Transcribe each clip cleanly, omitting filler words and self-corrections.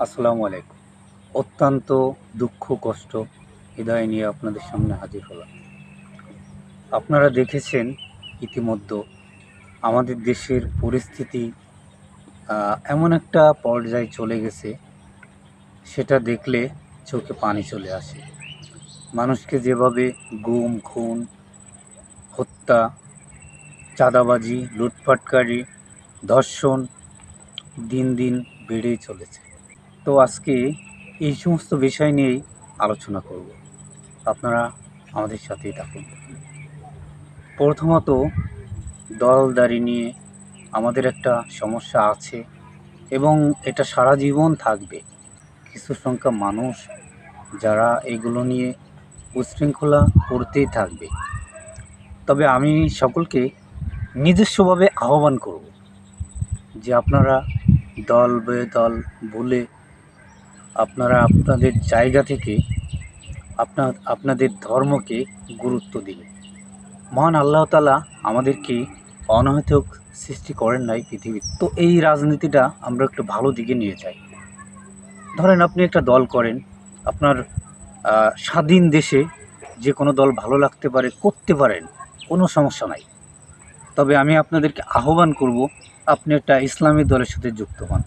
আসসালামু আলাইকুম। অত্যন্ত দুঃখ কষ্ট হৃদয় নিয়ে আপনাদের সামনে হাজির হলাম। আপনারা দেখেছেন ইতিমধ্যে আমাদের দেশের পরিস্থিতি এমন একটা পর্যায়ে চলে গেছে, সেটা দেখলে চোখে পানি চলে আসে। মানুষকে যেভাবে গুম, খুন, হত্যা, চাঁদাবাজি, লুটপাটকারী, ধর্ষণ দিন দিন বেড়েই চলেছে। তো আজকে এই সমস্ত বিষয় নিয়েই আলোচনা করব। আপনারা আমাদের সাথেই থাকুন। প্রথমত, দলদারি নিয়ে আমাদের একটা সমস্যা আছে এবং এটা সারা জীবন থাকবে। কিছু সংখ্যক মানুষ যারা এগুলো নিয়ে উচ্ছৃঙ্খলা করতেই থাকবে। তবে আমি সকলকে নিজস্বভাবে আহ্বান করব যে আপনারা দল বেদল ভুলে আপনারা আপনাদের জায়গা থেকে আপনাদের ধর্মকে গুরুত্ব দিন। মহান আল্লাহ তাআলা আমাদেরকে অনহেতুক সৃষ্টি করেন নাই পৃথিবীতে। তো এই রাজনীতিটা আমরা একটু ভালো দিকে নিয়ে যাই। ধরেন আপনি একটা দল করেন, আপনার স্বাধীন দেশে যে কোনো দল ভালো লাগতে পারে, করতে পারেন, কোনো সমস্যা নাই। তবে আমি আপনাদেরকে আহ্বান করব, আপনি একটা ইসলামী দলের সাথে যুক্ত হন।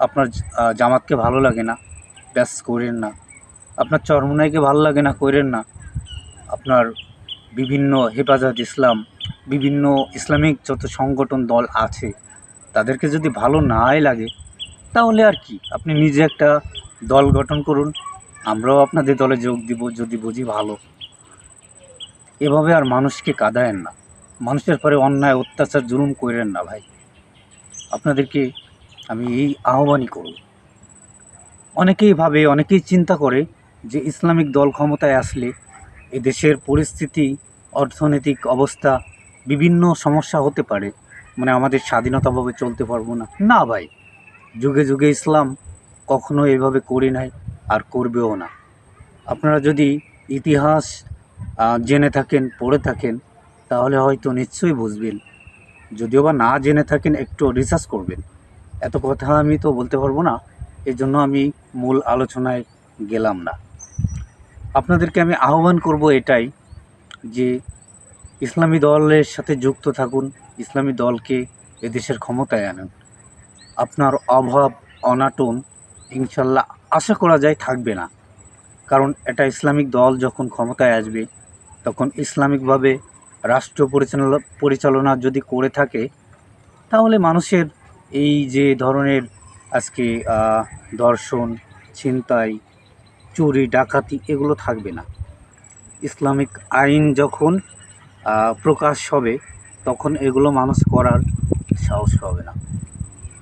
আপনার জামাতকে ভালো লাগে না, ব্যাস করেন না। আপনার চরমোনাইকে ভালো লাগে না, করেন না। আপনার বিভিন্ন হেফাজত ইসলাম, বিভিন্ন ইসলামিক যত সংগঠন দল আছে, তাদেরকে যদি ভালো নাই লাগে, তাহলে আর কি, আপনি নিজে একটা দল গঠন করুন, আমরাও আপনাদের দলে যোগ দিব যদি বুঝি ভালো। এভাবে আর মানুষকে কাঁদায়েন না, মানুষের পরে অন্যায় অত্যাচার জুলুম করেন না ভাই। আপনাদেরকে আমি এই আহ্বানই করব। অনেকেই চিন্তা করে যে ইসলামিক দল ক্ষমতায় আসলে এদেশের পরিস্থিতি, অর্থনৈতিক অবস্থা, বিভিন্ন সমস্যা হতে পারে, মানে আমাদের স্বাধীনতাভাবে চলতে পারবো না। না ভাই, যুগে যুগে ইসলাম কখনো এভাবে করে নাই আর করবেও না। আপনারা যদি ইতিহাস জেনে থাকেন, পড়ে থাকেন, তাহলে হয়তো নিশ্চয়ই বুঝবেন। যদিও বা না জেনে থাকেন, একটু রিসার্চ করবেন। এত কথা আমি তো বলতে পারবো না, এই জন্য আমি মূল আলোচনায় গেলাম না। আপনাদেরকে আমি আহ্বান করব এটাই যে ইসলামী দলের সাথে যুক্ত থাকুন, ইসলামী দলকে এদেশের ক্ষমতায় আনুন। আপনার অভাব অনাটন ইনশাল্লাহ আশা করা যায় থাকবে না। কারণ এটা ইসলামিক দল যখন ক্ষমতায় আসবে, তখন ইসলামিকভাবে রাষ্ট্র পরিচালনা যদি করে থাকে, তাহলে মানুষের এই যে ধরনের আজকে ধর্ষণ, ছিনতাই, চুরি, ডাকাতি এগুলো থাকবে না। ইসলামিক আইন যখন প্রকাশ হবে, তখন এগুলো মানুষ করার সাহস হবে না।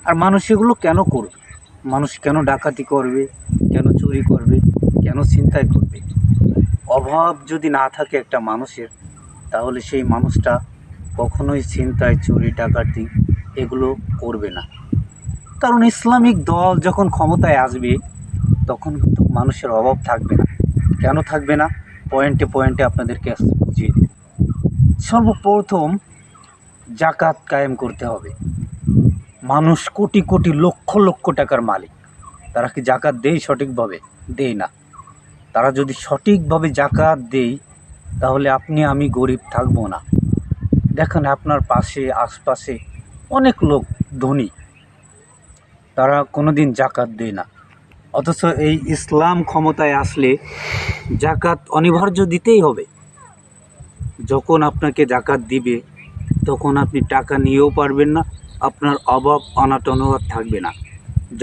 আর মানুষ এগুলো কেন করবে? মানুষ কেন ডাকাতি করবে, কেন চুরি করবে, কেন ছিনতাই করবে? অভাব যদি না থাকে একটা মানুষের, তাহলে সেই মানুষটা কখনোই ছিনতাই, চুরি, ডাকাতি এগুলো করবে না। কারণ ইসলামিক দল যখন ক্ষমতায় আসবে, তখন কিন্তু মানুষের অভাব থাকবে না। কেন থাকবে না? পয়েন্টে পয়েন্টে আপনাদেরকে বুঝিয়ে দিই। সর্বপ্রথম জাকাত কায়েম করতে হবে। মানুষ কোটি কোটি লক্ষ লক্ষ টাকার মালিক, তারা কি জাকাত দেয় সঠিকভাবে? দেয় না। তারা যদি সঠিকভাবে জাকাত দেয়, তাহলে আপনি আমি গরিব থাকবো না। দেখেন আপনার পাশে আশপাশে অনেক লোক ধনী, তারা কোনো দিন জাকাত দেয় না। অথচ এই ইসলাম ক্ষমতায় আসলে জাকাত অনিবার্য দিতেই হবে। যখন আপনাকে জাকাত দিবে, তখন আপনি টাকা নিয়েও পারবেন না, আপনার অভাব অনাটনও আর থাকবে না।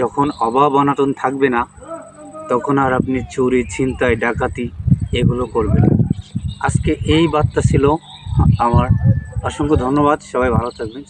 যখন অভাব অনাটন থাকবে না, তখন আর আপনি চুরি, ছিনতাই, ডাকাতি এগুলো করবেন না। আজকে এই বার্তা ছিল আমার। অসংখ্য ধন্যবাদ। সবাই ভালো থাকবেন।